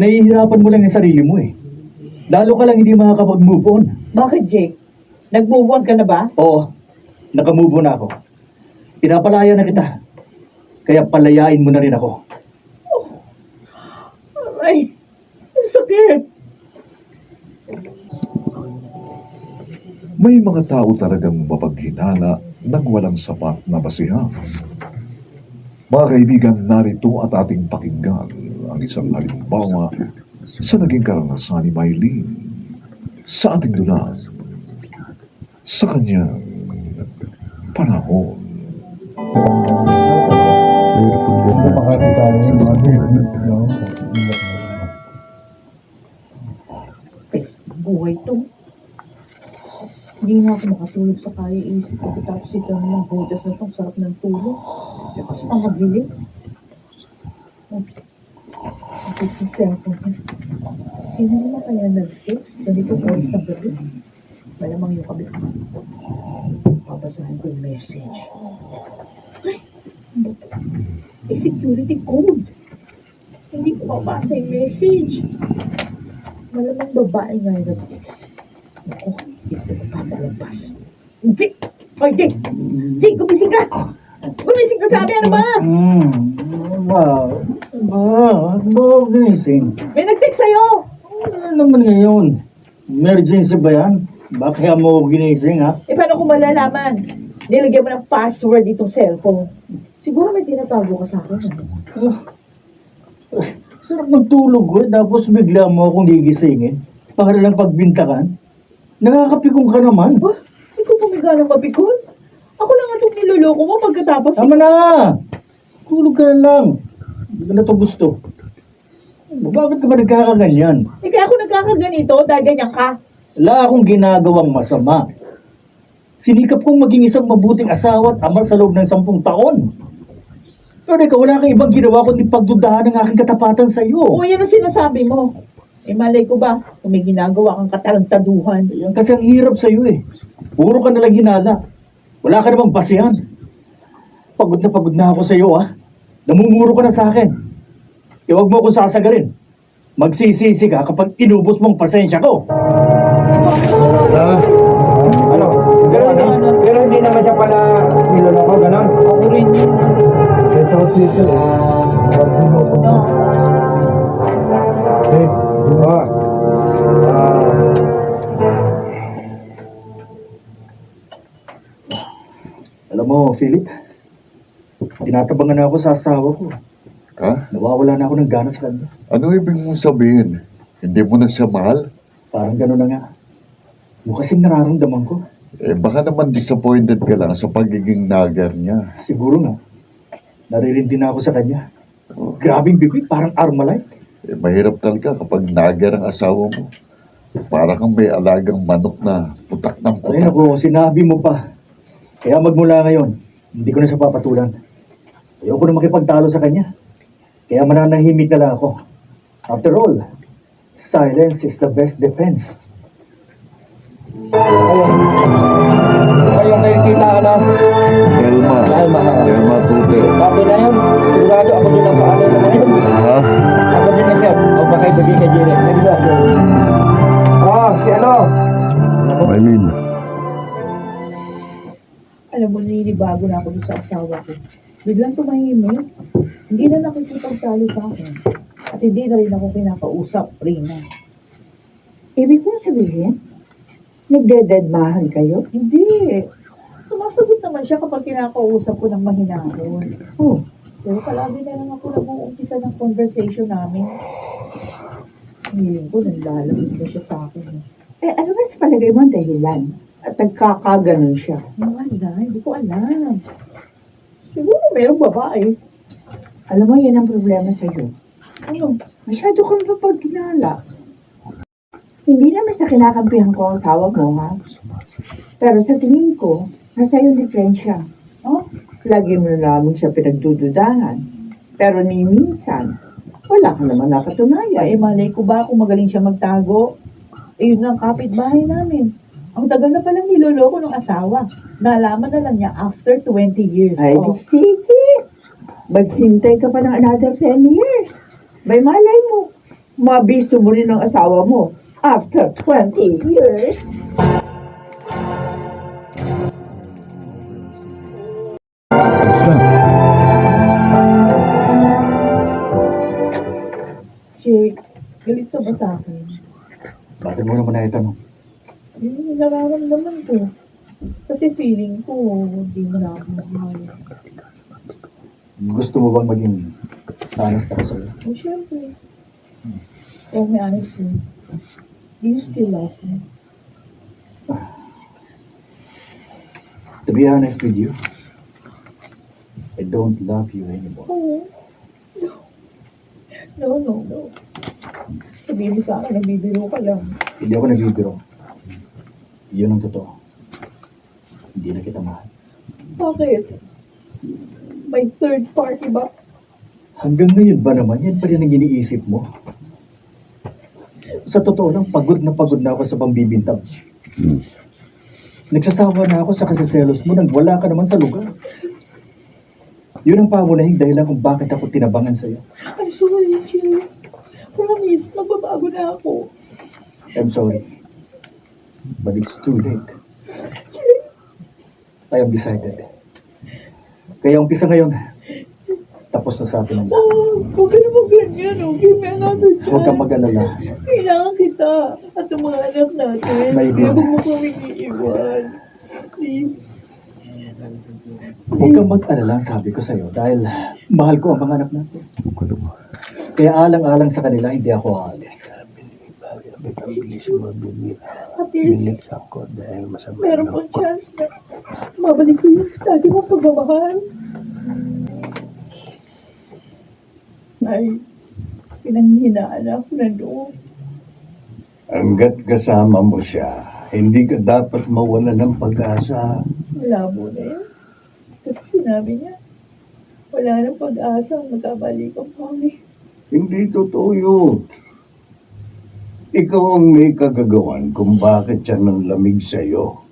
Pinahihirapan mo lang yung sarili mo eh. Lalo ka lang hindi makakapag-move on. Bakit, Jake? Nag-move on ka na ba? Oo, nakamove on na ako. Pinapalaya na kita. Kaya palayain mo na rin ako. Ay, sakit. May mga tao talagang mapaghinala nang walang sapat na basihan. Mga kaibigan, narito at ating pakinggan ang isang halimbawa sa naging karanasan ni Mylene sa ating dulang sa kanyang panahon. Best buhay to. Hindi nga ako makatulog sa kaya isip ko. Tapos ito ng butas na itong sarap ng tulog. Ang magili. Ang cellphone ko. Sino naman kaya nag-text? Ganito oras ng gabi. Malamang yung kabit ko. Babasahin ko yung message. Ay! Security code. Hindi ko mabasa yung message. Malamang babae nga yung nag-text. Ako, hindi ko magpapalabas. Jake! Hoy, Jake! Jake, gumising ka! Gumising ka, sabi, ano ba? Gising. May nag-text sa'yo! Ano naman ngayon? Emergency ba yan? Bakit kaya mo ginising ha? Eh, paano ko malalaman? Nilagyan mo ng password itong cellphone. Siguro may tinatago ka sa akin. Sarap magtulog ko tapos bigla mo akong gigisingin. Para lang pagbintakan. Nakakapikong ka naman. Ba? Hindi ko pumiga ng mapikon. Ako lang itong niloloko mo pagkatapos. Tama na! Tulog ka na lang. Hindi ko na ito gusto. Bakit ka ba nagkakaganyan? Eh, kaya ako nagkakaganito dahil ganyan ka. Wala akong ginagawang masama. Sinikap kong maging isang mabuting asawa at ama sa loob ng 10 taon. Pero ikaw, wala kang ibang ginawa kundi pagdudahan ng aking katapatan sa iyo. O, yan ang sinasabi mo. Eh, malay ko ba kung may ginagawa kang katarantaduhan? Yan kasi ang hirap sa iyo eh. Puro ka nalang hinala. Wala ka namang basihan. Pagod na ako sa iyo ah. Namumuro ka na sa akin. Iwag mo akong sasagarin. Magsisisi ka kapag inubos mong pasensya ko. Ano? Pero hindi naman siya pala niloloko, gano'n? Ako rin yun. Ito dito. Eh, Alam mo, Philip, tinatabangan na ako sa asawa ko. Ha? Nawawala na ako ng gana sa kanya. Ano ibig mong sabihin? Hindi mo na siya mahal? Parang gano'n na nga. Yung kasing nararamdaman ko. Eh baka naman disappointed ka lang sa pagiging nagar niya. Siguro nga. Naririndi na ako sa kanya. Grabing bibig, parang Armalite. Eh mahirap talaga kapag nagar ang asawa mo. Para kang may alagang manok na putak ng Ay putak. naku, sinabi mo pa. Kaya magmula ngayon, hindi ko na siya papatulan. Ayoko na makipagtalo sa kanya. Kaya mananahimik na lang ako. After all, silence is the best defense. Ayun kayo kita, ano? Elma. Elma. Elma Tute. Sabi na yun, sigurado ako din ang paano naman yun. Ha? Ako din na siya, o baka ibigay kay Jerry. Sige ba? Si ano? Mylene. Alam mo, ninibago na ako doon sa asawa ko. Biglang tumahimik. Hindi na nakikipagtalo sa akin. At hindi na rin ako pinakausap, Rina. Ibig mong sabihin, nagdededmahan kayo? Hindi. Sumasagot naman siya kapag kinakausap ko ng mahinahon. Oh, Pero palagi na lang ako nag-uumpisa ng conversation namin. Ngayon ko, nanlalabas na siya sa akin. ano ba sa palagay mo ang dahilan? At nagkakaganon siya. Wala, hindi ko alam. Siguro merong babae. Alam mo, yan ang problema sa'yo. Ano? Masyado kang mapagkinala. Hindi naman sa kinakampihan ko ang asawa mo, ha? Pero sa tingin ko, nasa yung diferensya. Oh, lagi mo na lamang siya pinagdududahan. Pero ni minsan, wala ka naman nakatunayan. Eh, malay ko ba kung magaling siya magtago? Eh, yun ang kapitbahay namin. Ang tagal na palang niloloko ng asawa. Nalaman na lang niya after 20 years. Ay, Oh. di sige. Maghintay ka pa ng another 10 years. May malay mo. mabisto mo rin ang asawa mo after 20 years. Basta, Jake, galit ka ba sa akin? Bakit mo naman na itanong? Yun yung nararamdaman ko. Kasi feeling ko, hindi mo na ako mahal. Gusto mo bang maging honest ako sa'yo? Oh, syempre. Tell me honestly, do you still love me? To be honest with you, I don't love you anymore. Oh. No, no, no. Sabihin mo sa akin, nagbibiro ka lang. Hindi ako nagbibiro. Yun ang totoo. Hindi na kita mahal. Bakit? May third party ba? Hanggang ngayon ba naman, yan pa rin ang iniisip mo? Sa totoo lang, pagod na ako sa pambibintang. Nagsasawa na ako sa kasiselos mo nang wala ka naman sa lugar. Yun ang pamunahing dahilan kung bakit ako tinabangan sa'yo. I'm sorry, Jake. Promise, magbabago na ako. I'm sorry. But it's too late. I have decided. Kaya umpisa ngayon, tapos na sa atin ang lahat. Oh, huwag ka naman ganyan. Oh. Give me another chance. Huwag kang mag-alala. Kailangan kita at ang mga anak natin. May Kaya din. huwag mo kaming iiwan. Please. Huwag kang mag-alala, sabi ko sa'yo, dahil mahal ko ang mga anak natin. Kaya alang-alang sa kanila, hindi ako aalis. At least, meron pong chance na mabalik ko yung dati mong pagmamahal. Ay, pinanghihinaan ako ng loob. Hanggat kasama mo siya, hindi ka dapat mawala ng pag-asa. Malabo na yun. Kasi sinabi niya, wala nang pag-asa ang magkabalikan kami. Hindi totoo yun. Ikaw ang may kagagawan kung bakit siya nang lamig sa'yo.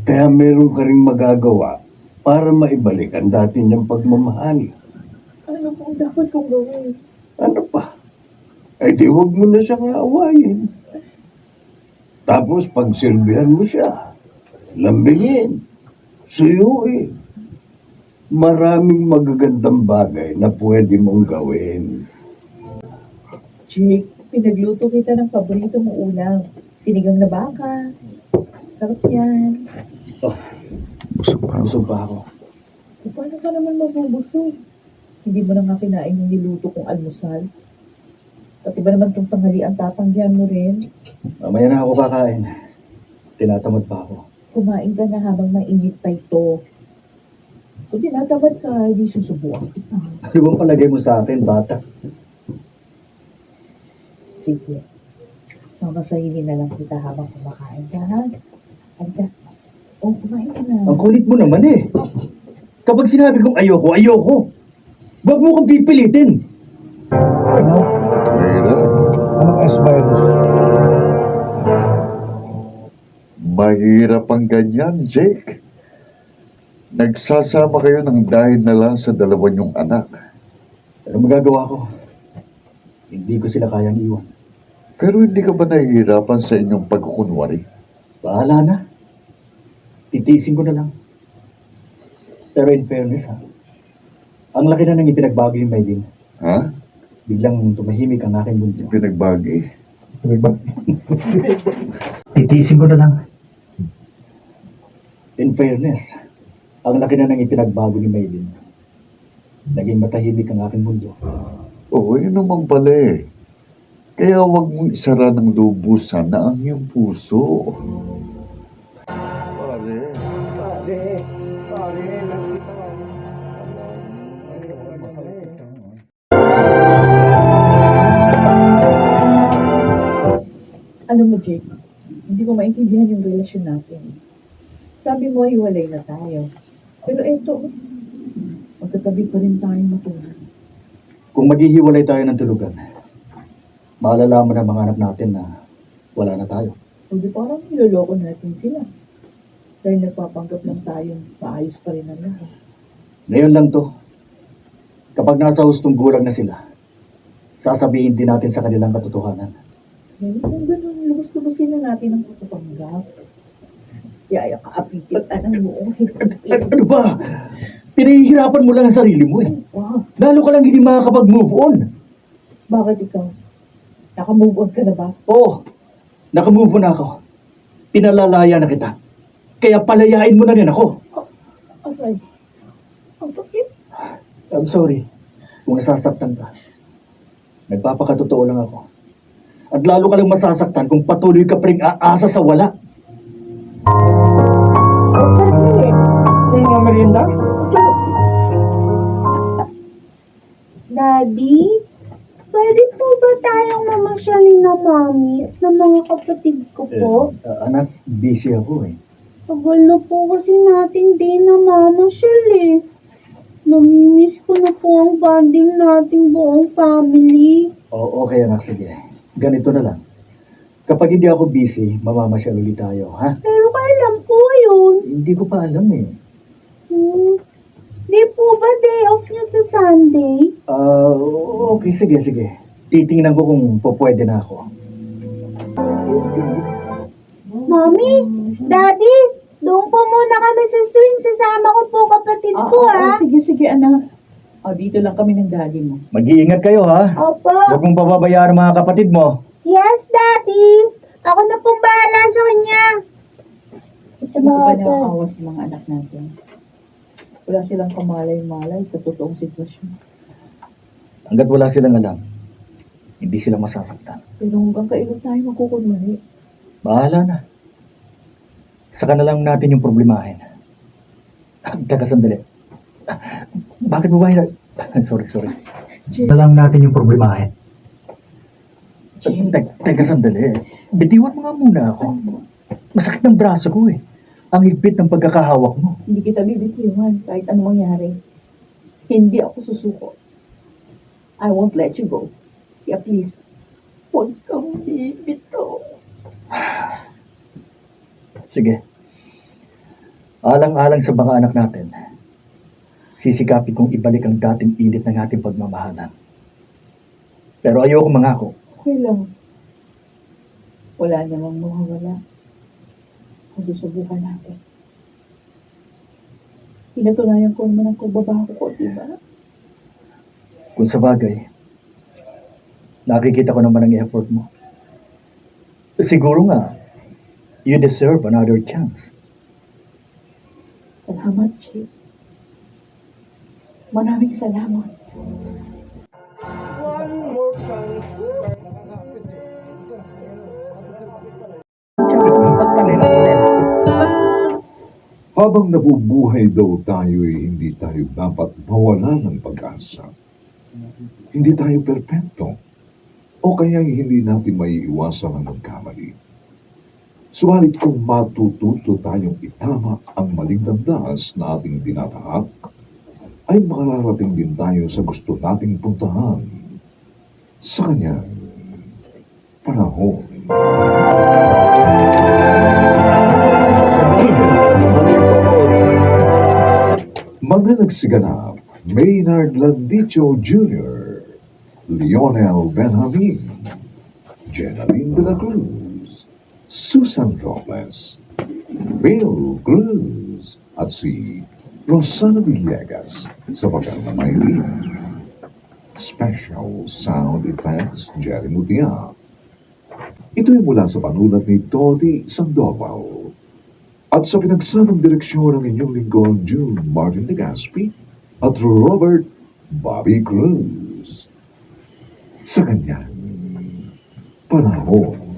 Kaya meron ka rin magagawa para maibalik ang dati niyang pagmamahal. Ano pong dapat kong gawin? Ano pa? Ay di huwag mo na siyang aawayin. Tapos pagsilbihan mo siya, lambingin, suyuin. Maraming magagandang bagay na pwede mong gawin. Jake, pinagluto kita ng paborito mong ulam. Sinigang na baka. Sarap yan. Busog pa ako. E, paano ka naman mabubusog? Hindi mo na nga kinain yung niluto kong almusal. Pati ba naman itong tanghalian tatanggihan mo rin? Mamaya na ako kakain. Tinatamad pa ako. Kumain ka na habang mainit pa ito. Kung tinatamad ka, hindi susubuan kita. Ano bang palagay mo sa akin, bata? Sige. Mamasahinin na lang kita habang kumakain ka, ha? Halika. O, kumain ka na. Ang kulit mo naman eh. Kapag sinabi kong ayoko, ayoko. Huwag mo kong pipilitin. Anong S-virus? Mahirap ang ganyan, Jake. Nagsasama kayo ng dahil na lang sa dalawa niyong anak. Ano magagawa ko? Hindi ko sila kayang iwan. Pero hindi ka ba nahihirapan sa inyong pagkukunwari? Bahala na. Titiisin ko na lang. Pero in fairness ha, ang laki na nang ipinagbago yung Maylin. Ha? Biglang tumahimik ang aking mundo. Pinagbagi? Titiisin ko na lang. In fairness, ang laki na nang ipinagbago ni Maylin. Naging matahimik ang aking mundo. Oo, yun naman pala eh. Kaya huwag mong isara ng lubusan na ang iyong puso. Pare. Alam mo, Jake, hindi ko maintindihan yung relasyon natin. Sabi mo, hiwalay na tayo. Pero eto, magkatabi pa rin tayo matulog. Kung maghihiwalay tayo ng tulugan, malalaman ng mga anak natin na wala na tayo. O di parang niloloko natin sila. Dahil nagpapanggap lang tayong maayos pa rin ang lahat. Ngayon lang to, kapag nasa hustong gulang na sila, sasabihin din natin sa kanilang katotohanan. Kung ganun, lubos-lubosin na natin ang pagpapanggap. Yaya ka, apitan ng buong Ano ba? Pinahihirapan mo lang ang sarili mo eh. Wow, Lalo ka lang hindi makakapag-move on. bakit ikaw? Naka-move on ka na ba? Oo, nakamove on ako. Pinalalaya na kita. Kaya palayain mo na rin ako. Aray, ang sakit. I'm sorry kung nasasaktan ka. Nagpapakatotoo lang ako. At lalo ka lang masasaktan kung patuloy ka pa rin aasa sa wala. Yung mga merienda? Daddy, pwede po ba tayong mamasyalin na mami at ng mga kapatid ko po? Anak, busy ako eh. Tagal na po kasi natin din na mamasyal eh. Namimiss ko na po ang bonding nating buong family. Okay anak, sige. Ganito na lang. Kapag hindi ako busy, mamamasyal ulit tayo, ha? Pero kailan po yun? Hindi ko pa alam eh. Di po ba day off niyo sa Sunday? Okay, sige. Titingnan ko kung pwede na ako. Mami, Daddy, doon po muna kami sa swing. Sasama ko po kapatid ko Sige, anak. Dito lang kami ng daddy mo. Mag-iingat kayo, ha? Opo. Huwag mong pababayaan ang mga kapatid mo. Yes, Daddy. Ako na pong bahala sa kanya. Hindi ko ba nakakawa sa mga anak natin? Wala silang kamalay-malay sa totoong sitwasyon. Hanggat wala silang alam, hindi sila masasaktan. Pero hanggang kailan tayo magkukunmali? Bahala na. Saka na lang natin yung problemahin. Teka, sandali. Bakit mo ba sorry. Na lang natin yung problemahin. Teka, sandali. Bitiwan mo nga muna ako. Masakit ng braso ko eh. Ang higpit ng pagkakahawak mo. Hindi kita bibitiwan kahit anong mangyari. Hindi ako susuko. I won't let you go. Kaya please, huwag kang bibitaw. Sige. Alang-alang sa mga anak natin, sisikapin kong ibalik ang dating init ng ating pagmamahalan. Pero ayoko mangako. Okay lang. Wala namang mawawala. Kung susubukan natin. Pinatunayan ko naman ang pagbabago ko, di ba? Kung sa bagay, nakikita ko naman ang effort mo. Siguro nga, you deserve another chance. Salamat, Chief. Maraming salamat. Habang nabubuhay daw tayo hindi tayo dapat mawala ng pag-asa. Hindi tayo perpekto. O kaya hindi natin maiiwasan ang magkamali. Subalit kung matututo tayong itama ang maling landas na ating tinatahak, ay makararating din tayo sa gusto nating puntahan. Sa kanyang panahon. Mga nagsiganap, Maynard Landicho Jr., Lionel Benjamin, Jenaline de la Cruz, Susan Robles, Bill Cruz, at si Rosana Villegas sa bagang na may Special Sound Effects, Jerry Mutia. Ito'y mula sa panulat ni Todi Sandoval at sa pinagsamang direksyon ng inyong lingkod June Martin Legaspi at Robert Bobby Cruz. Sa kanyang panahon.